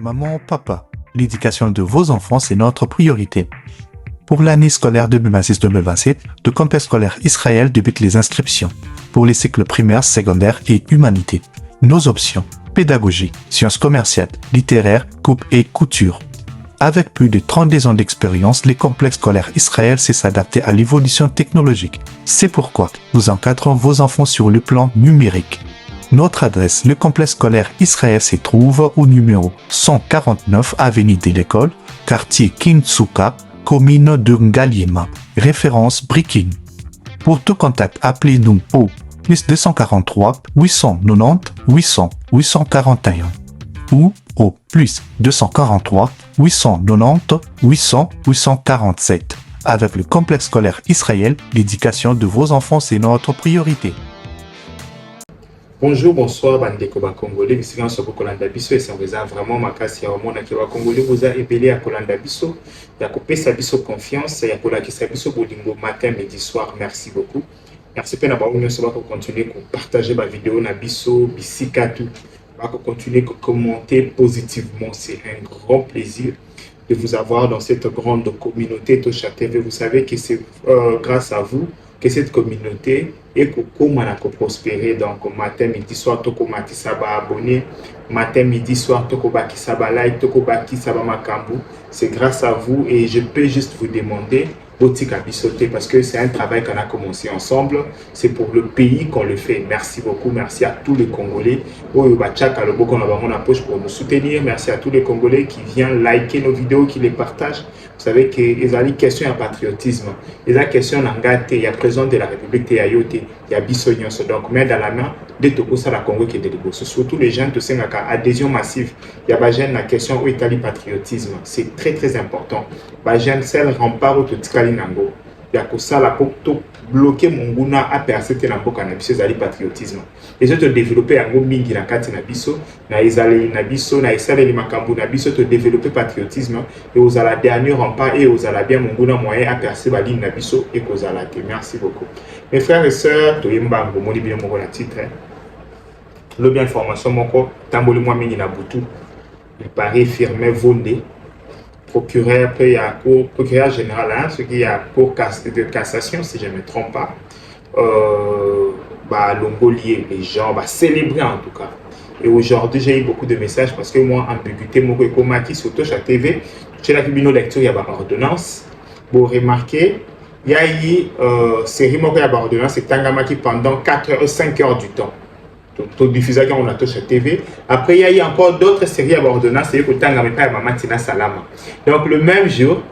Maman, papa, l'éducation de vos enfants, c'est notre priorité. Pour l'année scolaire 2026-2027, le campus scolaire Israël débute les inscriptions pour les cycles primaires, secondaires et humanité. Nos options: pédagogie, sciences commerciales, littéraires, coupe et couture. Avec plus de 32 ans d'expérience, les complexes scolaires Israël sait s'adapter à l'évolution technologique. C'est pourquoi nous encadrons vos enfants sur le plan numérique. Notre adresse: le complexe scolaire Israël se trouve au numéro 149 avenue de l'École, quartier Kintsuka, commune de Ngaliema, référence Brikin. Pour tout contact, appelez-nous au plus 243 890 800 841 ou au plus 243 890 800 847. Avec le complexe scolaire Israël, l'éducation de vos enfants, c'est notre priorité. Bonjour, bonsoir, bandeko ba Congolais. Bisika so ko kolanda biso esengeza vraiment makasi ya omona ki ba Congolais vous a épelé à kolanda biso, ya kopesa biso confiance, ya kolakisa biso bolingo matin, midi, soir. Merci beaucoup. Merci pena ba union so ba ko continuer ko partager ba vidéo na biso, bisika tout. Ba ko continuer ko commenter positivement, c'est un grand plaisir de vous avoir dans cette grande communauté Tosha TV. Vous savez que c'est grâce à vous que cette communauté est comment prospérer. Donc matin, midi, soir, toko mati saba abonné, matin, midi, soir, toko baki saba like, toko baki saba makambu. C'est grâce à vous et je peux juste vous demander botika bisoté parce que c'est un travail qu'on a commencé ensemble. C'est pour le pays qu'on le fait. Merci beaucoup. Merci à tous les Congolais. Oyo bachaka le boko na bango na poche pour nous soutenir. Merci à tous les Congolais qui viennent liker nos vidéos, qui les partagent. Vous savez que les ali question à patriotisme, les a question ngate, il y a président de la République de Yayote, il y a Bissognon, donc main dans la main de Toko la Congo qui est de l'Ébosso. Surtout les jeunes de Sengaka, adhésion massive. Il y a Bajen la question où est patriotisme. C'est très très important. Bajen celle rempart au Totikali Nango. Il y a que ça la pour bloquer Monguna à percer Nambo Cannabis, c'est patriotisme. Les autres développer un gros mingi na kati na biso, na izale na biso, na isale ni makambu na biso, te développer patriotisme et aux à la dernière rempart et aux à la bien Monguna moyen à percer baline na biso et qu'aux à la te. Merci beaucoup. Mes frères et sœurs, Toyemba Ngomoni bien mon la titre. Le bien information moko, tamboli moi mingi na butu. Le pari firmé Vondé. Procureur, il y a procureur général, hein, ce qui est cour de cassation, si je ne me trompe pas. L'ongolier, les gens, célébrer en tout cas. Et aujourd'hui, j'ai eu beaucoup de messages parce que moi, ambiguïté, mon comaki sur Tosha TV, j'ai la tribune lecture, il y a une ordonnance. Vous remarquez, il y a eu série, il y a une ordonnance, c'est Tangamaki pendant 5 heures du temps. Tout diffusé quand on a Tosha TV. Après, il y a eu encore d'autres séries à ordonnance, c'est que Matina Salama. Donc, le même jour,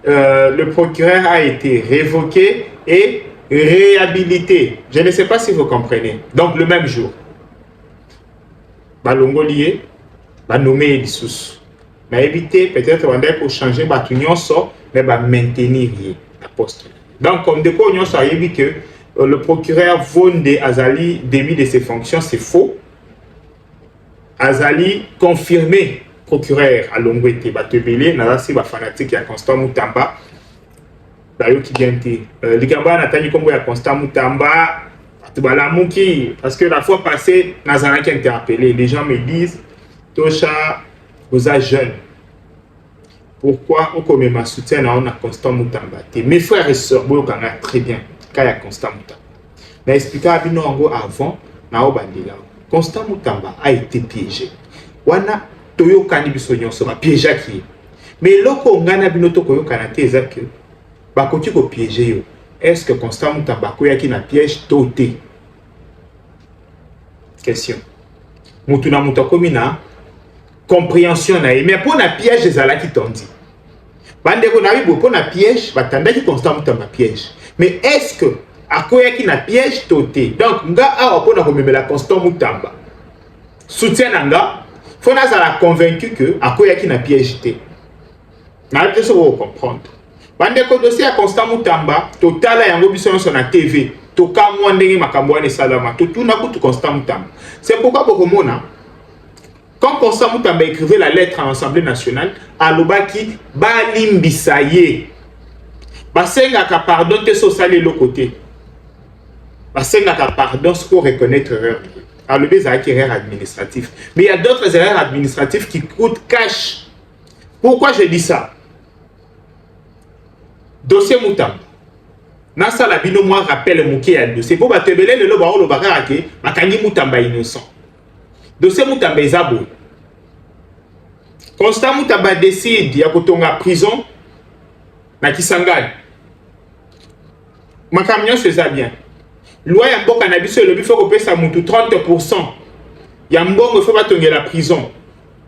le procureur a été révoqué et réhabilité. Je ne sais pas si vous comprenez. Donc, le même jour, Balongolier va nommer Elissus. Va éviter peut-être pour changer Batunion sort, mais va maintenir la poste. Donc, comme de quoi on a dit que le procureur Vonde Azali démis de ses fonctions, c'est faux. Azali confirmé procureur à Longwete Batebele, Nazasi va fanatique à Constant Moutamba. D'ailleurs qui vient de Ligamba Nathalie Kombo à Constant Moutamba, parce que la fois passée, Nazara qui a interpellé, les gens me disent, Tosha, vous êtes jeune. Pourquoi on commet ma soutien à Constant Moutamba? Mes frères et sœurs, vous connaissez très bien. Constant Moutamba. Mais expliquer à Bino Ango avant, Constant Moutamba a été piégé. Wana Toyo Kanibiso Nyonsoma piégé qui. Mais loko ngana Bino Tokoyo Kanate ezake bakoti ko piégé yo. Est-ce que Constant Moutamba koya ki na piège toté? Question. Mutuna mutakomina compréhension na mais pour na piège ezala ki tondi. Bandeko na bibo pour na piège batanda ki Constant Moutamba piège. Mais est-ce que Akoya qui n'a piège toté? Donc, nga a opona comme la Constant Moutamba. Soutien nga, faut n'a la convaincu que Akoya qui n'a piège té. Na peut-être vous comprendre. Bande ko dossier à Constant Moutamba, total ya ngo biso sur la TV. Toka mo ndenge makambo ne salama. Tout na ko Constant Moutamba. C'est pourquoi bokomona quand Constant Moutamba écrivait la lettre à l'Assemblée nationale, alobaki balimbisaye. Basengaka pardon te so sali le côté. Basengaka pardon pour reconnaître erreur. Alors, les erreurs administratives. Mais il y a d'autres erreurs administratives qui coûtent cash. Pourquoi je dis ça? Dossier Moutam. Nasa la bino moi rappelle Mouké à dossier. Pour batebele le loba le bakarake, makangi Moutamba innocent. Dossier Moutamba ezabo. Constant Moutamba décide ya kotonga prison na Kisangani. Makamnyo se za bien. Loi ya mboka na biso elobi faut kopesa mutu 30% ya mbongo faut batonga la prison.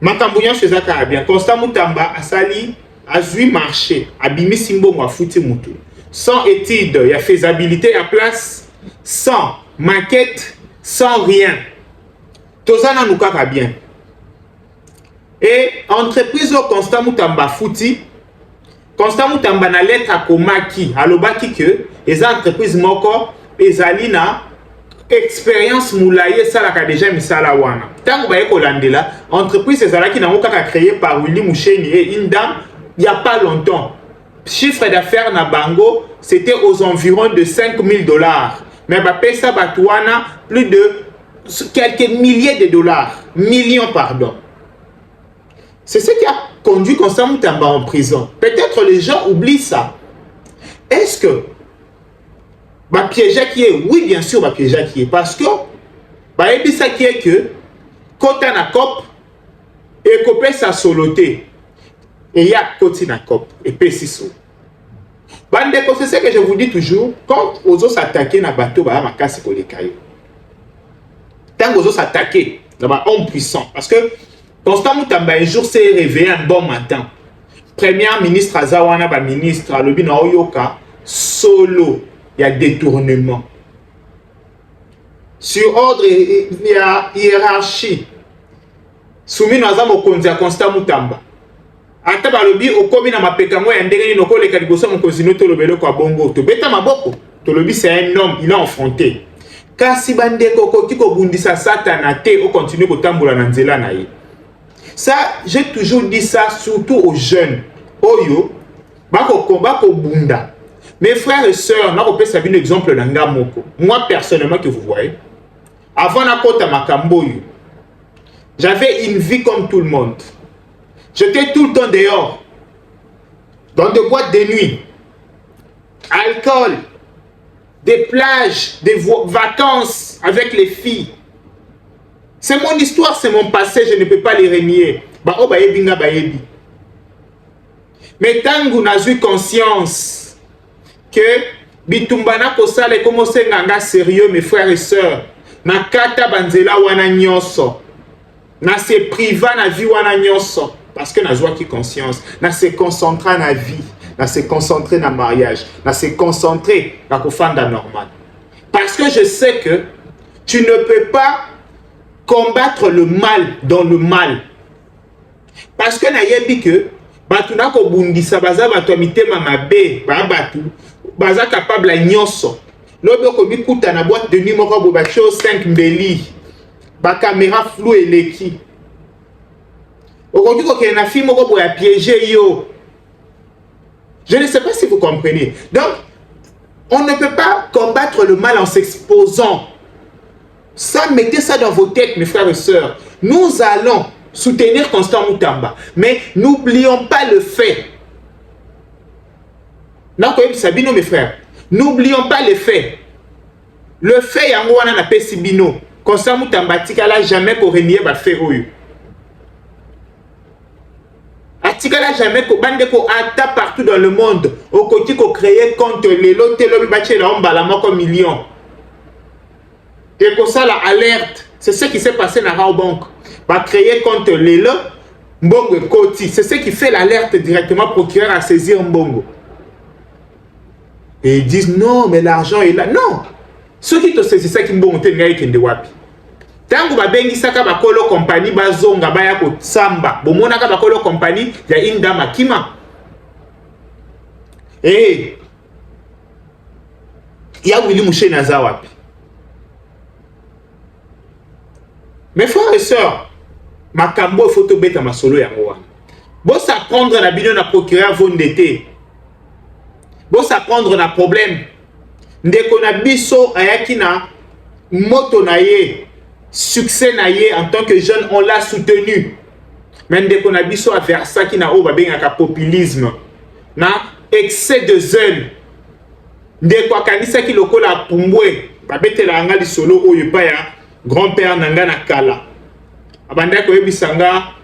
Makamnyo se za ka bien. Constant Moutamba asali azui marché abimisi mbongo afuti mutu. Sans étude, il y a faisabilité à place, sans maquette, sans rien. Tout ça nous va bien. Et entreprise au Constant Moutamba fouti, Constant Moutamba na lettre à Komaki, à l'obaki que les entreprises moko, les alina expérience moulaye ça la déjà misala wana. Tant que vous avez là, entreprise c'est ça qui n'a pas créé par Willy Moucheni et Indam il n'y a pas longtemps. Chiffre d'affaires na bango, c'était aux environs de 5 000 $. Mais Bapesa Batouana, plus de quelques milliers de dollars. Millions, pardon. C'est ce qui a conduit Constant Moutamba en prison. Peut-être les gens oublient ça. Est-ce que piège qui est? Oui, bien sûr, piège qui est. Parce que ça qui est que Kota na Kop et Kopé sa soloté. Et il y a Koti na Kop et Pesiso. Bandeko, c'est ce que je vous dis toujours. Quand vous osez s'attaquer na bateau, bah ma casse pour les cailloux. Tant que vous osez s'attaquer, là homme puissant. Parce que Constant Moutamba un jour s'est réveillé un bon matin. Premier ministre Azawana, ba ministre Alobina Oyoka, solo, il y a détournement. Sur ordre, il y a hiérarchie. Soumis à Mokonzi à Constant Moutamba. Ata balobi okomi na mapeka mo ya ndenge ni noko le kaliboso mo kozino to lobelo kwa bongo to beta maboko to lobi c'est un homme il a affronté kasi bandeko ko kiko bundisa satana te o continue kotambola na nzela na ye. Ça j'ai toujours dit ça surtout aux jeunes oyo bako combat ko bunda. Mes frères et sœurs na ko pesa bin exemple na ngamoko. Moi personnellement que vous voyez avant na kota makambo yo j'avais une vie comme tout le monde. J'étais tout le temps dehors, dans des boîtes de nuit, alcool, des plages, des vacances avec les filles. C'est mon histoire, c'est mon passé, je ne peux pas les renier. Mais tant que nous eu conscience que Bitumbana Kosale commence à sérieux, mes frères et sœurs, na kata banzela wana nyonso, na se priva na vie wana nyonso. Parce que nous avons conscience, nous se concentrer dans la vie, nous se concentrer dans le mariage, nous se concentrer dans le fanda normal. Parce que je sais que tu ne peux pas combattre le mal dans le mal. Parce que nous dit que batuna ko bundisa baza batu mitema mabe, batu baza capable à nyonso. Lobe ko bikuta na boîte de nuit moko bo bacho 5 mbeli. Ba caméra flou et leki. Aujourd'hui, il y a un film qui a piégé. Je ne sais pas si vous comprenez. Donc, on ne peut pas combattre le mal en s'exposant. Ça, mettez ça dans vos têtes, mes frères et sœurs. Nous allons soutenir Constant Moutamba. Mais n'oublions pas le fait. Sabino, mes frères. N'oublions pas le fait. Le fait, il y a un peu Sabino. Constant Moutamba, il n'a jamais renié le fait. Atikala jamais ko bande ko ata partout dans le monde au côté ko créer compte les lotés lobi baché la omba la moko million et ko ça la alerte c'est ce qui s'est passé dans la banque va créer compte les lo mbongo koti c'est ce qui fait l'alerte directement procureur à saisir mbongo et ils disent non mais l'argent est là non ceux qui te saisissent ça qui mbongo te ngai kende wapi. Tangu babengisaka bakolo compagnie bazonga baya ko samba bomonaka bakolo compagnie ya Inda Makima ya Willy Moucheni aza wapi. Mes frères et sœurs makambo faut to beta masolo yango wana bo s'apprendre na bino na procureur vondete bo s'apprendre na problème ndeko na biso ayaki na moto na ye succès naïe en tant que jeune, on l'a soutenu. Mais dès qu'on a vu ça vers ça qui n'a pas populisme, na excès de zèle. Dès qu'on a dit ça qui le colle à Pumbwe, babete la anga di solo oyo pa ya grand-père nanga na kala. Abanda ko yebisanga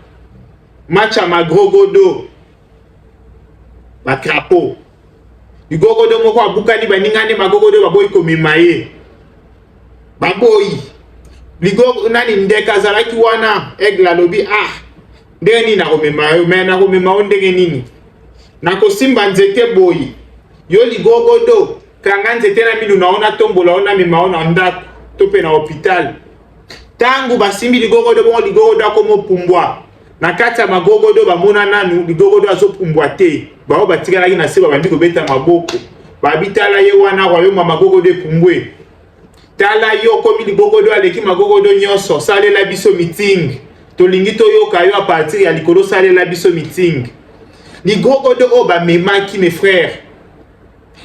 match à Magrogodo. Ba crapaud. Du gogodo moko abukani baningane magogodo baboyi komimaye. Baboyi. Ligo nani ndeka zalaki wana egla lobi ndeni na komemayo me na komemayo ndenge nini. Na kosimba nzete boyi. Yo ligogodo kanga nzete na minu naona tombola ona mimao na ndako tope na hôpital. Tangu basimbi ligogodo bon ligogodo akomo pumbwa. Na kati ya magogodo bamona nanu ligogodo azopumbwa te. Bao batikalaki na se babandi kobeta maboko. Babitala ye wana kwa yo magogodo epumbwe. Tala yo komi ligogodo aleki magogodo nyonso salela biso meeting. Tolingi toyoka yo a partir ya likolo salela biso meeting. Ligogodo o bamemaki mes frères.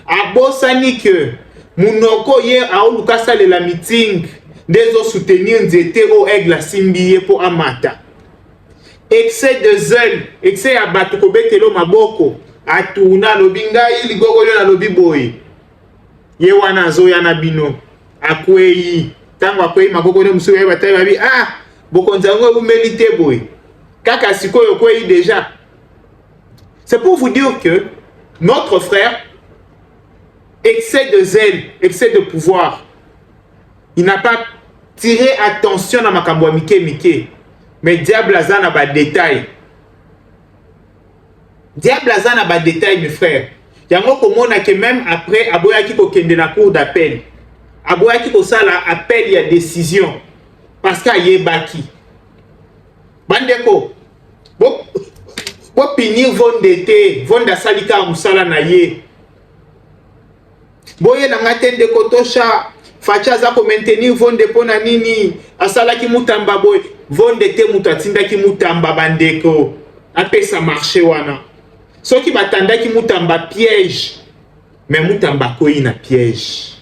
Abosani que munoko ye aoluka salela meeting. Dezo soutenir nzete o egla simbiye po amata. Excès de zèle, excès ya bato kobetelo maboko. Atuna lobi ngai ligogodo na lobi boy. Ye wana azoya na bino. Akwei tango akwei magogodo musu ya batai babi bokonza ngo bumelite boy. Kaka sikoyo kwei déjà. C'est pour vous dire que notre frère excès de zèle, excès de pouvoir. Il n'a pas tiré attention à makambo ya mike. Mais diable a na ba détail. Diable a na ba détail mes frères. Yango komona que même après aboyaki ko kende na cour d'appel. Aboyaki ko sala appel ya décision parce que yebaki. Bandeko bo pinir vondete, vonda salika musala na ye. Boye na ngatende kotosha facha za ko maintenir vonde pona nini asala ki mutamba boy vonde te mutatinda ki mutamba bandeko apesa marché wana soki batanda ki mutamba piège mais mutamba ko ina piège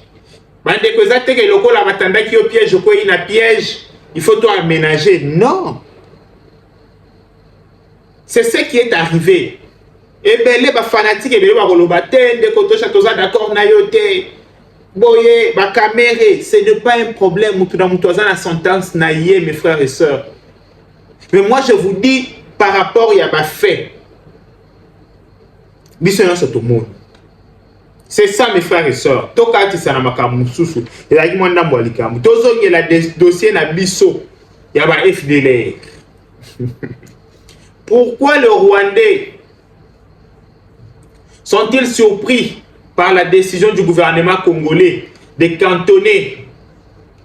bandeko za teke lokola batanda ki yo piège ko ina piège il faut toi aménager non c'est ce qui est arrivé et belé ba fanatique et belé ba koloba tende kotosha toza d'accord na yo te. Boye, ba caméré, ce n'est pas un problème. La sentence naïe, mes frères et sœurs. Mais moi, je vous dis, par rapport à ma fait, c'est ça, mes frères et sœurs. Toka ti sana makamu susu. Il a dit moi ndambo alikamu. Tozo nge la dossier na biso. Ya ba FDLR. Pourquoi les Rwandais sont-ils surpris par la décision du gouvernement congolais de cantonner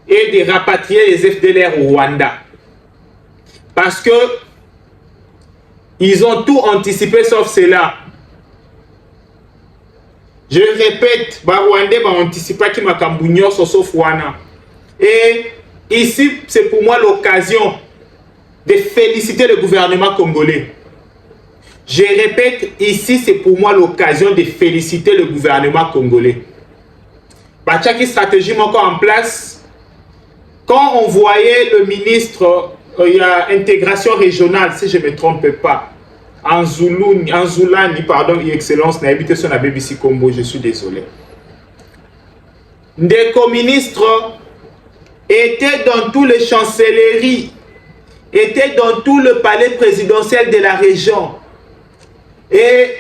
et de rapatrier les FDLR au Rwanda? Parce que ils ont tout anticipé sauf cela. Je répète, les Rwandais ont anticipé qu'ils m'ont sauf Wana. Et ici, c'est pour moi l'occasion de féliciter le gouvernement congolais. Je répète, ici, c'est pour moi l'occasion de féliciter le gouvernement congolais. Bachaki stratégie encore en place. Quand on voyait le ministre, il y a intégration régionale, si je ne me trompe pas, en Zoulani, pardon, Excellence, n'a habité sur la BBC Combo, je suis désolé. Des co-ministres étaient dans toutes les chancelleries, étaient dans tout le palais présidentiel de la région. Et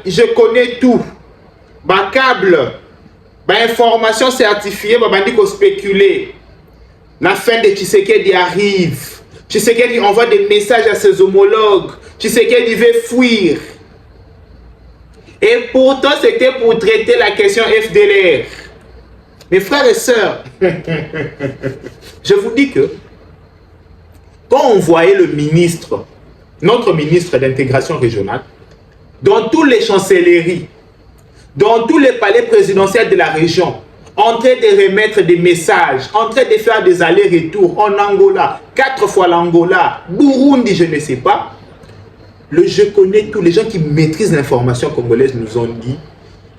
je connais tout. Câble, information certifiée, dit qu'on spéculer. La fin de Tshisekedi arrive. Tshisekedi envoie des messages à ses homologues. Tshisekedi veut fuir. Et pourtant, c'était pour traiter la question FDLR. Mes frères et sœurs, je vous dis que quand on voyait le ministre, notre ministre d'intégration régionale, dans toutes les chancelleries, dans tous les palais présidentiels de la région, en train de remettre des messages, en train de faire des allers-retours en Angola, 4 fois l'Angola, Burundi, je ne sais pas. Je connais tous les gens qui maîtrisent l'information congolaise nous ont dit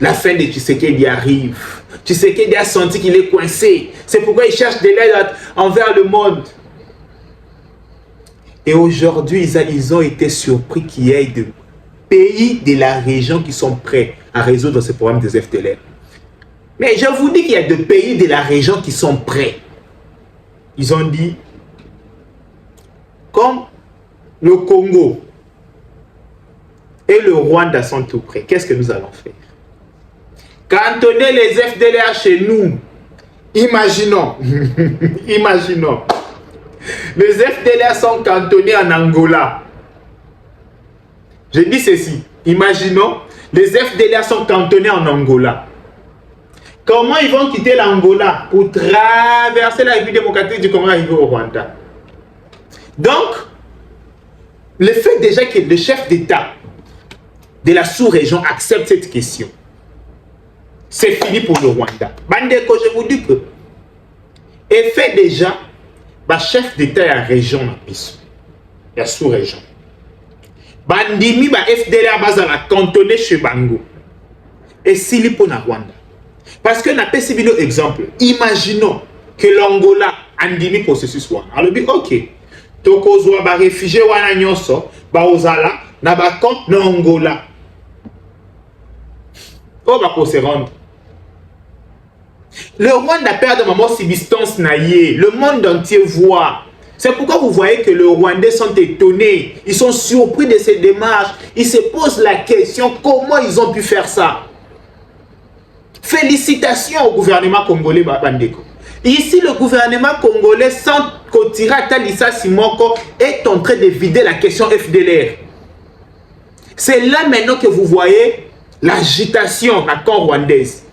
La fin de Tshisekedi arrive. Tshisekedi a senti qu'il est coincé. C'est pourquoi il cherche de l'aide envers le monde. Et aujourd'hui, ils ont été surpris qu'il y ait des pays de la région qui sont prêts à résoudre ce problème des FDLR. Mais je vous dis qu'il y a des pays de la région qui sont prêts. Ils ont dit, comme le Congo et le Rwanda sont tout prêts, qu'est-ce que nous allons faire? Cantonner les FDLR chez nous. Imaginons, imaginons. Les FDLR sont cantonnés en Angola. Je dis ceci, imaginons, les FDLR sont cantonnés en Angola. Comment ils vont quitter l'Angola pour traverser la République démocratique du Congo et arriver au Rwanda? Donc, le fait déjà que le chef d'État de la sous-région accepte cette question, c'est fini pour le Rwanda. Bandeko, je vous dis que, et fait déjà, le chef d'État de la région, la sous-région. Bandimi, FDLR, bazala cantonné chez Bango. Et s'il est pour le Rwanda. Parce que n'a pas si bien exemple. Imaginons que l'Angola andimi processus wana. Alors dit ok. Tokozwa ba réfugié wana nyonso ba ozala na ba camp na Angola. Oh ba ko se rendre. Le Rwanda perd de maman subsistance naïe. Le monde entier voit. C'est pourquoi vous voyez que les Rwandais sont étonnés. Ils sont surpris de ces démarches. Ils se posent la question comment ils ont pu faire ça. Félicitations au gouvernement congolais Bandeko. Ici, le gouvernement congolais, sans Kotira Talissa Simoko, est en train de vider la question FDLR. C'est là maintenant que vous voyez l'agitation la camp rwandaise.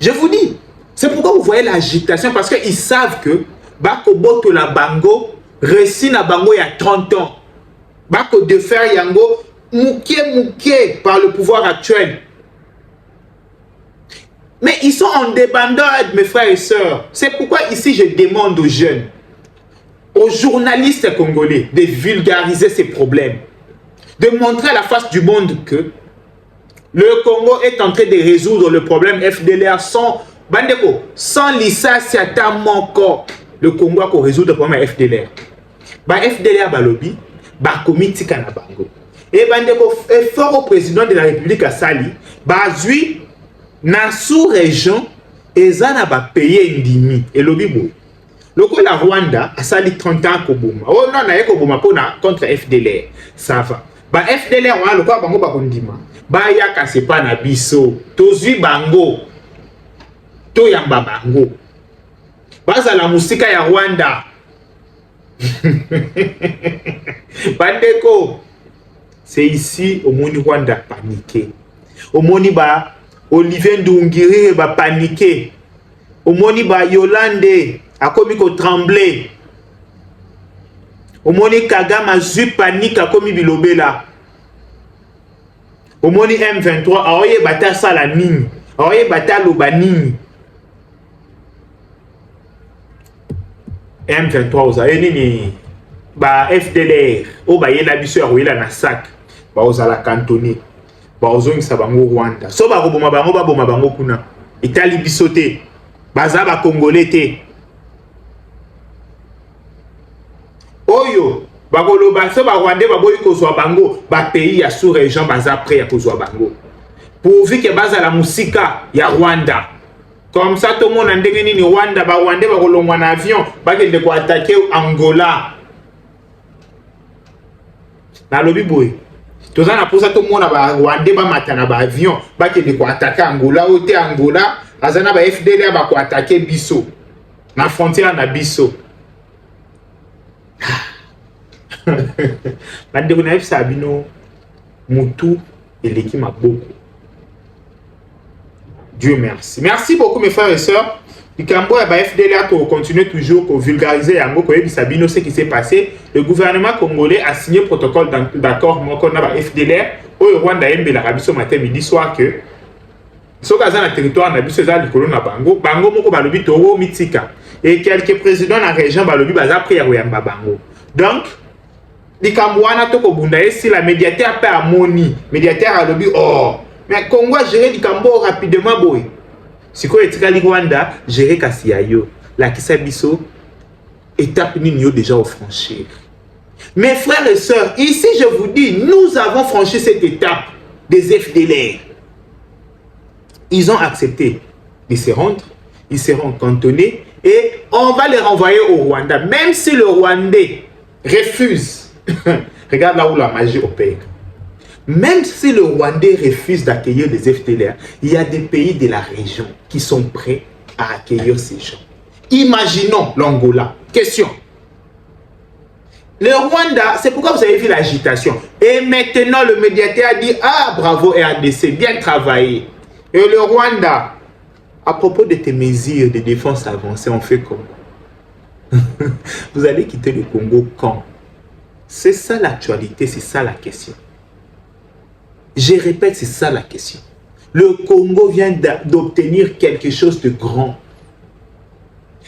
Je vous dis, c'est pourquoi vous voyez l'agitation, parce qu'ils savent que Bako Boto la Bango, récit na Bango il y a 30 ans. Bako de faire Yango, mouké par le pouvoir actuel. Mais ils sont en débandade, mes frères et sœurs. C'est pourquoi ici je demande aux jeunes, aux journalistes congolais, de vulgariser ces problèmes. De montrer à la face du monde que le Congo est en train de résoudre le problème FDLR sans Bandeko, sans licence à mon corps. Le Congo a résoudre le problème FDLR. FDLR balobi, comité Kanabango. Et Bandeko, effort au président de la République à Sali, zui na sous-région, ezana ba payer ndimi. Et lobibo. Le coup la Rwanda a sali 30 ans koboma. Oh non, na yeko boma pona contre FDLR. Ça va. FDLR wana le coup bango ba kondima. Yaka c'est pas na biso. Tozui bango. To yamba bango. Baza la musika ya Rwanda. Bandeko. C'est ici au monde Rwanda paniqué. Au monde Olivier Ndungiri ba paniqué. Au monde Yolande a commis ko trembler. Au monde Kagame a eu panique a commis bilobela. Au monde M23 a oye bata sala nini. A oye bata loba nini. M23 oza nini FDLR o ba yela biso ya royela na sac ba oza la cantonné ba ozongisa bango Rwanda so ba koboma bango kuna itali biso te baza ba congolais te oyo ba koloba so ba Rwandais ba boyi kozwa bango ba pays ya sous région baza prêt ya kozwa bango pourvu que baza la musika ya Rwanda. Comme ça, tout le monde a dit que Rwanda, Rwanda va rouler en avion, va attaquer Angola. Dans le biboué. Tout ça, pour ça, tout le monde a Rwanda va mater un avion, va attaquer Angola, ou Angola, Azana va FDLR va attaquer Bisso. La frontière na Bisso. Bande ko na Sabino Moutou et l'équipe m'a beaucoup. Dieu merci. Merci beaucoup mes frères et sœurs. Ikambo ya FDLR pour continuer toujours pour vulgariser yango ko yebisa bino ce qui s'est passé. Le gouvernement congolais a signé protocole d'accord moko na FDLR au Rwanda yembe la biso matin midi soir que soka za na territoire na biso za likolo na bango moko balobi toro mitika et quelques présidents na région balobi baza prière yamba bango. Donc likambo wana to ko bunda esi la médiateur pa amoni médiateur alobi oh Mais Congo a géré du Cambo rapidement, boy. Si quoi est le Rwanda, géré Kassiayo. La Kisabiso, étape nous déjà au franchir. Mes frères et sœurs, ici je vous dis, nous avons franchi cette étape des FDLR. Ils ont accepté de se rendre, ils seront cantonnés et on va les renvoyer au Rwanda. Même si le Rwandais refuse, regarde là où la magie opère. Même si le Rwandais refuse d'accueillir les FDLR, il y a des pays de la région qui sont prêts à accueillir ces gens. Imaginons l'Angola. Question. Le Rwanda, c'est pourquoi vous avez vu l'agitation. Et maintenant, le médiateur a dit, ah, bravo RDC, bien travaillé. Et le Rwanda, à propos de tes mesures de défense avancées, on fait comment? Vous allez quitter le Congo quand? C'est ça l'actualité, c'est ça la question. Je répète, c'est ça la question. Le Congo vient d'obtenir quelque chose de grand.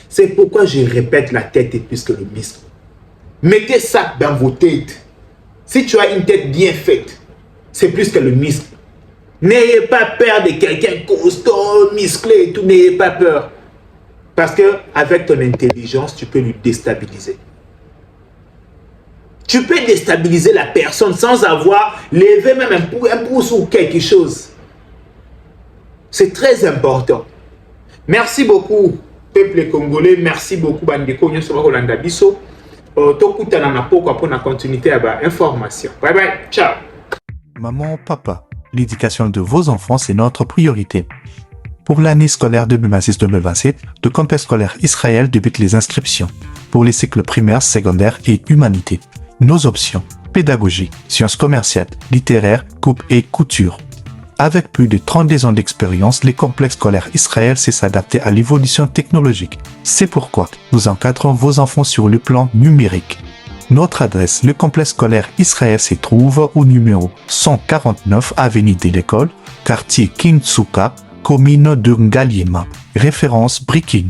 C'est pourquoi je répète, la tête est plus que le muscle. Mettez ça dans vos têtes. Si tu as une tête bien faite, c'est plus que le muscle. N'ayez pas peur de quelqu'un costaud, musclé et tout. N'ayez pas peur. Parce que avec ton intelligence, tu peux lui déstabiliser. Tu peux déstabiliser la personne sans avoir levé même un pouce ou quelque chose. C'est très important. Merci beaucoup, peuple congolais. Merci beaucoup, Bandeko. Nous sommes Rolanda Bisso. Tokutana na poko pour la continuité à information. Bye bye. Ciao. Maman, papa, l'éducation de vos enfants, c'est notre priorité. Pour l'année scolaire 2026-2027, le campus scolaire Israël débute les inscriptions pour les cycles primaires, secondaires et humanité. Nos options: pédagogie, sciences commerciales, littéraires, coupe et couture. Avec plus de 32 ans d'expérience, les complexes scolaires Israël sait s'adapter à l'évolution technologique. C'est pourquoi nous encadrons vos enfants sur le plan numérique. Notre adresse, le complexe scolaire Israël se trouve au numéro 149 avenue de l'École, quartier Kintsuka, commune de Ngaliema, référence Brikin.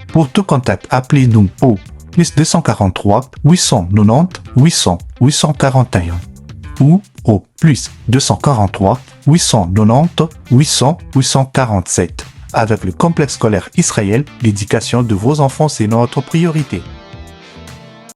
Pour tout contact, appelez-nous au plus 243 890 800 841 ou au plus 243 890 800 847. Avec le complexe scolaire Israël, l'éducation de vos enfants, c'est notre priorité.